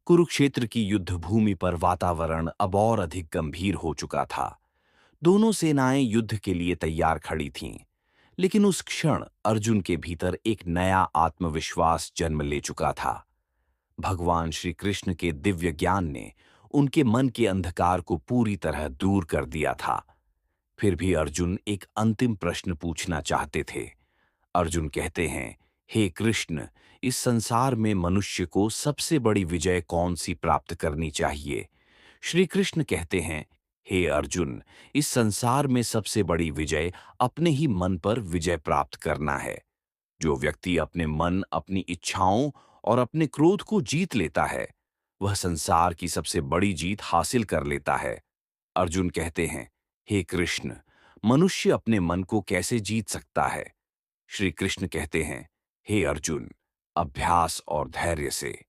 कुरुक्षेत्र की युद्ध भूमि पर वातावरण अब और अधिक गंभीर हो चुका था। दोनों सेनाएं युद्ध के लिए तैयार खड़ी थीं, लेकिन उस क्षण अर्जुन के भीतर एक नया आत्मविश्वास जन्म ले चुका था। भगवान श्री कृष्ण के दिव्य ज्ञान ने उनके मन के अंधकार को पूरी तरह दूर कर दिया था। फिर भी अर्जुन एक अंतिम प्रश्न पूछना चाहते थे। अर्जुन कहते हैं, हे कृष्ण, इस संसार में मनुष्य को सबसे बड़ी विजय कौन सी प्राप्त करनी चाहिए? श्री कृष्ण कहते हैं, हे अर्जुन, इस संसार में सबसे बड़ी विजय अपने ही मन पर विजय प्राप्त करना है। जो व्यक्ति अपने मन, अपनी इच्छाओं और अपने क्रोध को जीत लेता है, वह संसार की सबसे बड़ी जीत हासिल कर लेता है। अर्जुन कहते हैं, हे कृष्ण, मनुष्य अपने मन को कैसे जीत सकता है? श्री कृष्ण कहते हैं, हे अर्जुन, अभ्यास और धैर्य से।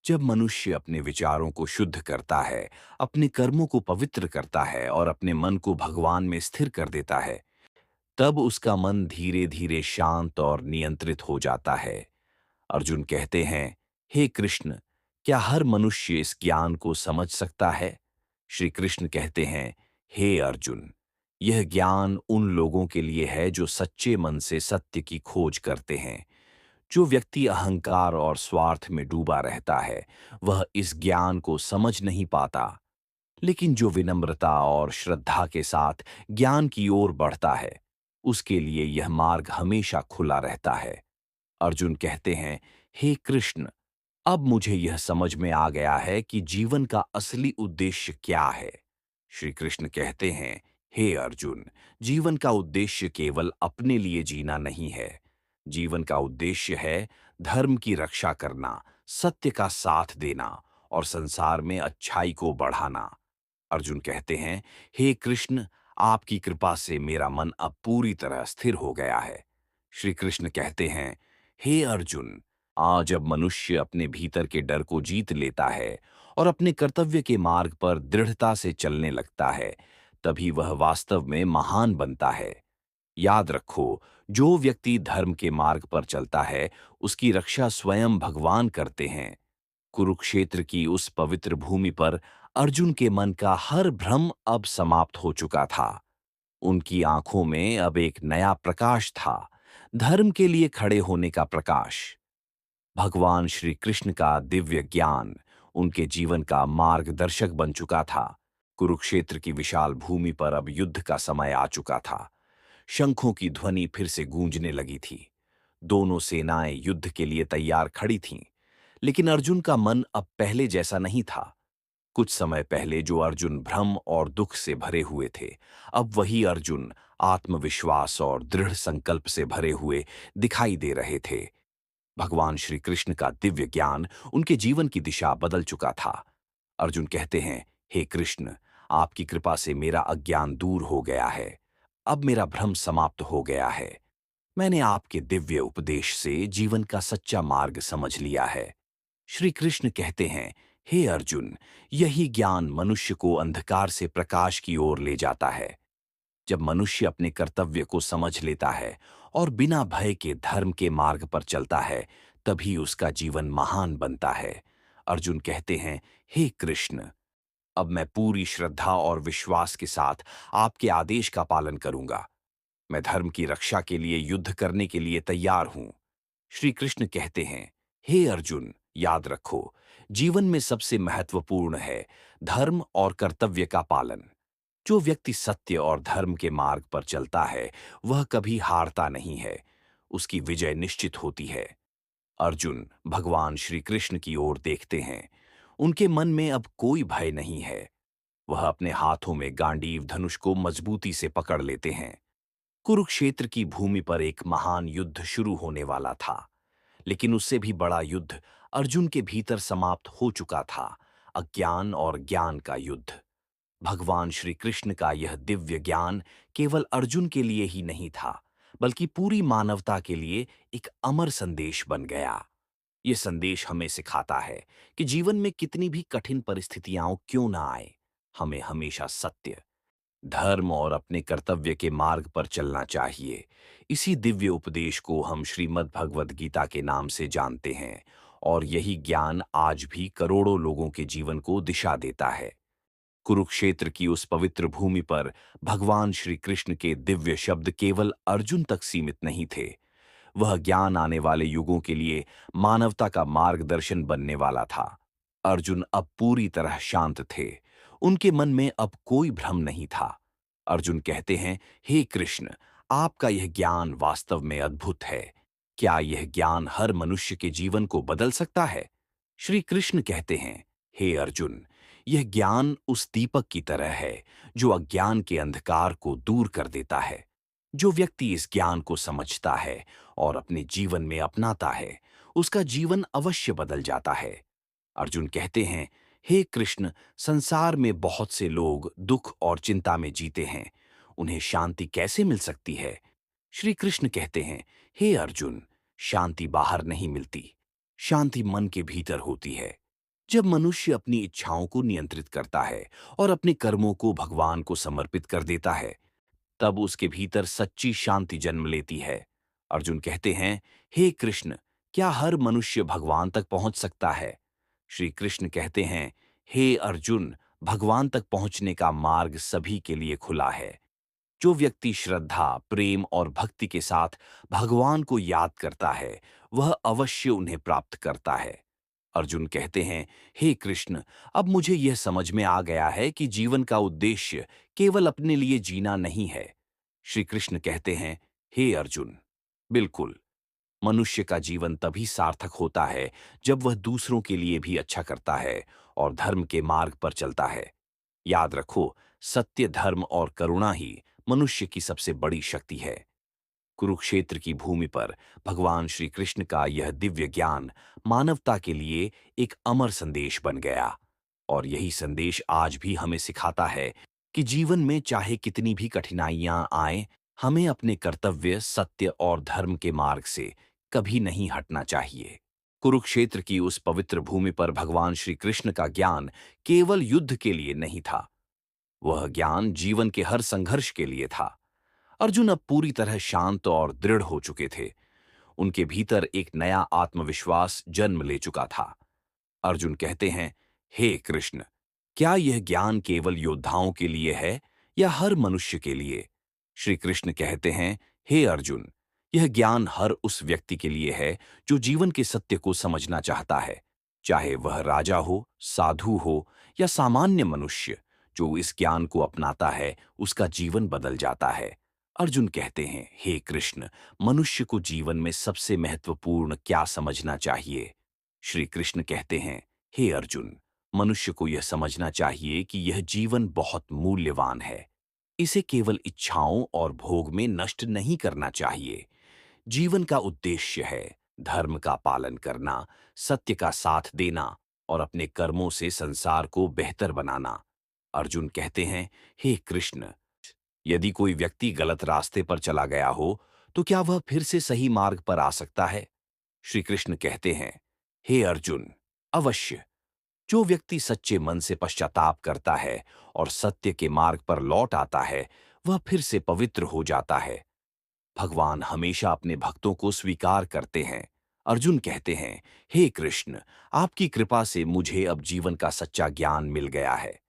जब मनुष्य अपने विचारों को शुद्ध करता है, अपने कर्मों को पवित्र करता है और अपने मन को भगवान में स्थिर कर देता है, तब उसका मन धीरे धीरे शांत और नियंत्रित हो जाता है। अर्जुन कहते हैं, हे कृष्ण, क्या हर मनुष्य इस ज्ञान को समझ सकता है? श्री कृष्ण कहते हैं, हे अर्जुन, यह ज्ञान उन लोगों के लिए है जो सच्चे मन से सत्य की खोज करते हैं। जो व्यक्ति अहंकार और स्वार्थ में डूबा रहता है, वह इस ज्ञान को समझ नहीं पाता। लेकिन जो विनम्रता और श्रद्धा के साथ ज्ञान की ओर बढ़ता है, उसके लिए यह मार्ग हमेशा खुला रहता है। अर्जुन कहते हैं, हे कृष्ण, अब मुझे यह समझ में आ गया है कि जीवन का असली उद्देश्य क्या है। श्री कृष्ण कहते हैं, हे अर्जुन, जीवन का उद्देश्य केवल अपने लिए जीना नहीं है। जीवन का उद्देश्य है धर्म की रक्षा करना, सत्य का साथ देना और संसार में अच्छाई को बढ़ाना। अर्जुन कहते हैं, हे कृष्ण, आपकी कृपा से मेरा मन अब पूरी तरह स्थिर हो गया है। श्री कृष्ण कहते हैं, हे अर्जुन, आज जब मनुष्य अपने भीतर के डर को जीत लेता है और अपने कर्तव्य के मार्ग पर दृढ़ता से चलने लगता है, तभी वह वास्तव में महान बनता है। याद रखो, जो व्यक्ति धर्म के मार्ग पर चलता है, उसकी रक्षा स्वयं भगवान करते हैं। कुरुक्षेत्र की उस पवित्र भूमि पर अर्जुन के मन का हर भ्रम अब समाप्त हो चुका था। उनकी आंखों में अब एक नया प्रकाश था, धर्म के लिए खड़े होने का प्रकाश। भगवान श्री कृष्ण का दिव्य ज्ञान उनके जीवन का मार्गदर्शक बन चुका था। कुरुक्षेत्र की विशाल भूमि पर अब युद्ध का समय आ चुका था। शंखों की ध्वनि फिर से गूंजने लगी थी। दोनों सेनाएं युद्ध के लिए तैयार खड़ी थीं, लेकिन अर्जुन का मन अब पहले जैसा नहीं था। कुछ समय पहले जो अर्जुन भ्रम और दुख से भरे हुए थे, अब वही अर्जुन आत्मविश्वास और दृढ़ संकल्प से भरे हुए दिखाई दे रहे थे। भगवान श्री कृष्ण का दिव्य ज्ञान उनके जीवन की दिशा बदल चुका था। अर्जुन कहते हैं, हे कृष्ण, आपकी कृपा से मेरा अज्ञान दूर हो गया है। अब मेरा भ्रम समाप्त हो गया है। मैंने आपके दिव्य उपदेश से जीवन का सच्चा मार्ग समझ लिया है। श्री कृष्ण कहते हैं, हे अर्जुन, यही ज्ञान मनुष्य को अंधकार से प्रकाश की ओर ले जाता है। जब मनुष्य अपने कर्तव्य को समझ लेता है और बिना भय के धर्म के मार्ग पर चलता है, तभी उसका जीवन महान बनता है। अर्जुन कहते हैं, हे कृष्ण, अब मैं पूरी श्रद्धा और विश्वास के साथ आपके आदेश का पालन करूंगा। मैं धर्म की रक्षा के लिए युद्ध करने के लिए तैयार हूं। श्री कृष्ण कहते हैं, हे अर्जुन, याद रखो, जीवन में सबसे महत्वपूर्ण है धर्म और कर्तव्य का पालन। जो व्यक्ति सत्य और धर्म के मार्ग पर चलता है, वह कभी हारता नहीं है। उसकी विजय निश्चित होती है। अर्जुन भगवान श्री कृष्ण की ओर देखते हैं। उनके मन में अब कोई भय नहीं है। वह अपने हाथों में गांडीव धनुष को मजबूती से पकड़ लेते हैं। कुरुक्षेत्र की भूमि पर एक महान युद्ध शुरू होने वाला था, लेकिन उससे भी बड़ा युद्ध अर्जुन के भीतर समाप्त हो चुका था, अज्ञान और ज्ञान का युद्ध। भगवान श्री कृष्ण का यह दिव्य ज्ञान केवल अर्जुन के लिए ही नहीं था, बल्कि पूरी मानवता के लिए एक अमर संदेश बन गया। ये संदेश हमें सिखाता है कि जीवन में कितनी भी कठिन परिस्थितियां क्यों ना आए, हमें हमेशा सत्य, धर्म और अपने कर्तव्य के मार्ग पर चलना चाहिए। इसी दिव्य उपदेश को हम श्रीमद् भगवद गीता के नाम से जानते हैं और यही ज्ञान आज भी करोड़ों लोगों के जीवन को दिशा देता है। कुरुक्षेत्र की उस पवित्र भूमि पर भगवान श्री कृष्ण के दिव्य शब्द केवल अर्जुन तक सीमित नहीं थे। वह ज्ञान आने वाले युगों के लिए मानवता का मार्गदर्शन बनने वाला था। अर्जुन अब पूरी तरह शांत थे। उनके मन में अब कोई भ्रम नहीं था। अर्जुन कहते हैं, हे कृष्ण, आपका यह ज्ञान वास्तव में अद्भुत है। क्या यह ज्ञान हर मनुष्य के जीवन को बदल सकता है? श्री कृष्ण कहते हैं, हे अर्जुन, यह ज्ञान उस दीपक की तरह है जो अज्ञान के अंधकार को दूर कर देता है। जो व्यक्ति इस ज्ञान को समझता है और अपने जीवन में अपनाता है, उसका जीवन अवश्य बदल जाता है। अर्जुन कहते हैं, हे कृष्ण, संसार में बहुत से लोग दुख और चिंता में जीते हैं। उन्हें शांति कैसे मिल सकती है? श्री कृष्ण कहते हैं, हे अर्जुन, शांति बाहर नहीं मिलती। शांति मन के भीतर होती है। जब मनुष्य अपनी इच्छाओं को नियंत्रित करता है और अपने कर्मों को भगवान को समर्पित कर देता है, तब उसके भीतर सच्ची शांति जन्म लेती है। अर्जुन कहते हैं, हे कृष्ण, क्या हर मनुष्य भगवान तक पहुंच सकता है? श्री कृष्ण कहते हैं, हे अर्जुन, भगवान तक पहुंचने का मार्ग सभी के लिए खुला है। जो व्यक्ति श्रद्धा, प्रेम और भक्ति के साथ भगवान को याद करता है, वह अवश्य उन्हें प्राप्त करता है। अर्जुन कहते हैं, हे कृष्ण, अब मुझे यह समझ में आ गया है कि जीवन का उद्देश्य केवल अपने लिए जीना नहीं है। श्री कृष्ण कहते हैं, हे अर्जुन, बिल्कुल, मनुष्य का जीवन तभी सार्थक होता है जब वह दूसरों के लिए भी अच्छा करता है और धर्म के मार्ग पर चलता है। याद रखो, सत्य, धर्म और करुणा ही मनुष्य की सबसे बड़ी शक्ति है। कुरुक्षेत्र की भूमि पर भगवान श्री कृष्ण का यह दिव्य ज्ञान मानवता के लिए एक अमर संदेश बन गया। और यही संदेश आज भी हमें सिखाता है कि जीवन में चाहे कितनी भी कठिनाइयां आए, हमें अपने कर्तव्य, सत्य और धर्म के मार्ग से कभी नहीं हटना चाहिए। कुरुक्षेत्र की उस पवित्र भूमि पर भगवान श्री कृष्ण का ज्ञान केवल युद्ध के लिए नहीं था, वह ज्ञान जीवन के हर संघर्ष के लिए था। अर्जुन अब पूरी तरह शांत और दृढ़ हो चुके थे। उनके भीतर एक नया आत्मविश्वास जन्म ले चुका था। अर्जुन कहते हैं, हे कृष्ण, क्या यह ज्ञान केवल योद्धाओं के लिए है या हर मनुष्य के लिए? श्री कृष्ण कहते हैं, हे अर्जुन, यह ज्ञान हर उस व्यक्ति के लिए है जो जीवन के सत्य को समझना चाहता है। चाहे वह राजा हो, साधु हो या सामान्य मनुष्य, जो इस ज्ञान को अपनाता है, उसका जीवन बदल जाता है। अर्जुन कहते हैं, हे कृष्ण, मनुष्य को जीवन में सबसे महत्वपूर्ण क्या समझना चाहिए? श्री कृष्ण कहते हैं, हे अर्जुन, मनुष्य को यह समझना चाहिए कि यह जीवन बहुत मूल्यवान है। इसे केवल इच्छाओं और भोग में नष्ट नहीं करना चाहिए। जीवन का उद्देश्य है धर्म का पालन करना, सत्य का साथ देना और अपने कर्मों से संसार को बेहतर बनाना। अर्जुन कहते हैं, हे कृष्ण, यदि कोई व्यक्ति गलत रास्ते पर चला गया हो, तो क्या वह फिर से सही मार्ग पर आ सकता है? श्री कृष्ण कहते हैं, हे अर्जुन, अवश्य। जो व्यक्ति सच्चे मन से पश्चाताप करता है और सत्य के मार्ग पर लौट आता है, वह फिर से पवित्र हो जाता है। भगवान हमेशा अपने भक्तों को स्वीकार करते हैं। अर्जुन कहते हैं, हे कृष्ण, आपकी कृपा से मुझे अब जीवन का सच्चा ज्ञान मिल गया है।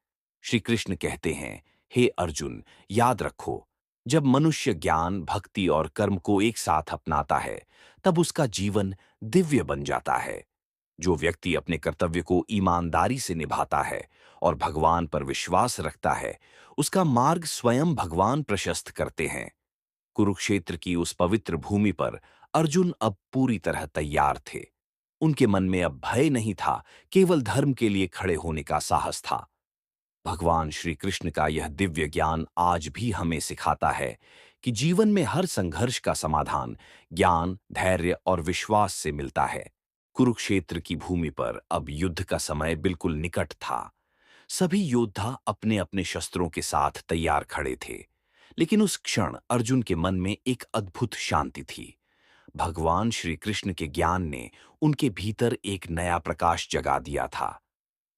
श्री कृष्ण कहते हैं, हे अर्जुन, याद रखो, जब मनुष्य ज्ञान, भक्ति और कर्म को एक साथ अपनाता है, तब उसका जीवन दिव्य बन जाता है। जो व्यक्ति अपने कर्तव्य को ईमानदारी से निभाता है और भगवान पर विश्वास रखता है, उसका मार्ग स्वयं भगवान प्रशस्त करते हैं। कुरुक्षेत्र की उस पवित्र भूमि पर अर्जुन अब पूरी तरह तैयार थे। उनके मन में अब भय नहीं था, केवल धर्म के लिए खड़े होने का साहस था। भगवान श्री कृष्ण का यह दिव्य ज्ञान आज भी हमें सिखाता है कि जीवन में हर संघर्ष का समाधान ज्ञान, धैर्य और विश्वास से मिलता है। कुरुक्षेत्र की भूमि पर अब युद्ध का समय बिल्कुल निकट था। सभी योद्धा अपने अपने शस्त्रों के साथ तैयार खड़े थे। लेकिन उस क्षण अर्जुन के मन में एक अद्भुत शांति थी। भगवान श्री कृष्ण के ज्ञान ने उनके भीतर एक नया प्रकाश जगा दिया था।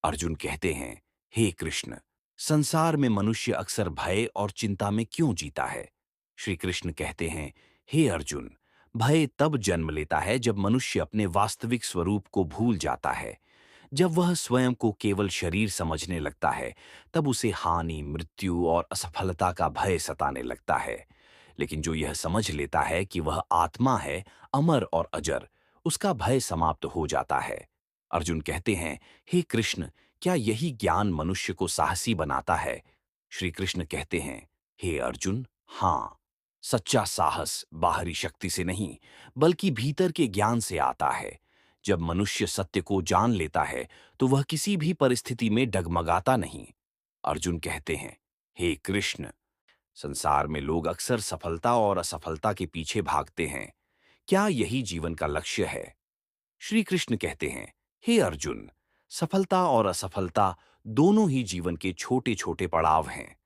अर्जुन कहते हैं, हे कृष्ण, संसार में मनुष्य अक्सर भय और चिंता में क्यों जीता है? श्री कृष्ण कहते हैं, हे अर्जुन, भय तब जन्म लेता है जब मनुष्य अपने वास्तविक स्वरूप को भूल जाता है। जब वह स्वयं को केवल शरीर समझने लगता है, तब उसे हानि, मृत्यु और असफलता का भय सताने लगता है। लेकिन जो यह समझ लेता है कि वह आत्मा है, अमर और अजर, उसका भय समाप्त हो जाता है। अर्जुन कहते हैं, हे कृष्ण, क्या यही ज्ञान मनुष्य को साहसी बनाता है? श्री कृष्ण कहते हैं, हे अर्जुन, हाँ। सच्चा साहस बाहरी शक्ति से नहीं, बल्कि भीतर के ज्ञान से आता है। जब मनुष्य सत्य को जान लेता है, तो वह किसी भी परिस्थिति में डगमगाता नहीं। अर्जुन कहते हैं, हे कृष्ण, संसार में लोग अक्सर सफलता और असफलता के पीछे भागते हैं। क्या यही जीवन का लक्ष्य है? श्री कृष्ण कहते हैं, हे अर्जुन, सफलता और असफलता दोनों ही जीवन के छोटे छोटे पड़ाव हैं।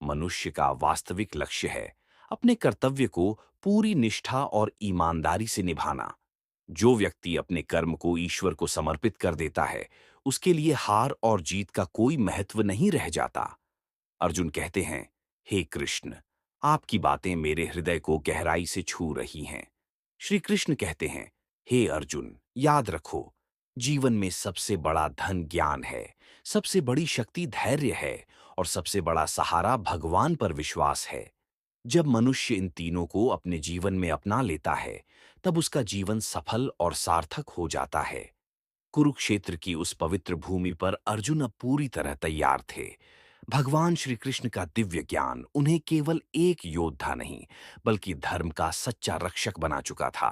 मनुष्य का वास्तविक लक्ष्य है अपने कर्तव्य को पूरी निष्ठा और ईमानदारी से निभाना। जो व्यक्ति अपने कर्म को ईश्वर को समर्पित कर देता है, उसके लिए हार और जीत का कोई महत्व नहीं रह जाता। अर्जुन कहते हैं, हे कृष्ण, आपकी बातें मेरे हृदय को गहराई से छू रही हैं। श्री कृष्ण कहते हैं, हे अर्जुन, याद रखो, जीवन में सबसे बड़ा धन ज्ञान है, सबसे बड़ी शक्ति धैर्य है और सबसे बड़ा सहारा भगवान पर विश्वास है। जब मनुष्य इन तीनों को अपने जीवन में अपना लेता है, तब उसका जीवन सफल और सार्थक हो जाता है। कुरुक्षेत्र की उस पवित्र भूमि पर अर्जुन अब पूरी तरह तैयार थे। भगवान श्री कृष्ण का दिव्य ज्ञान उन्हें केवल एक योद्धा नहीं, बल्कि धर्म का सच्चा रक्षक बना चुका था।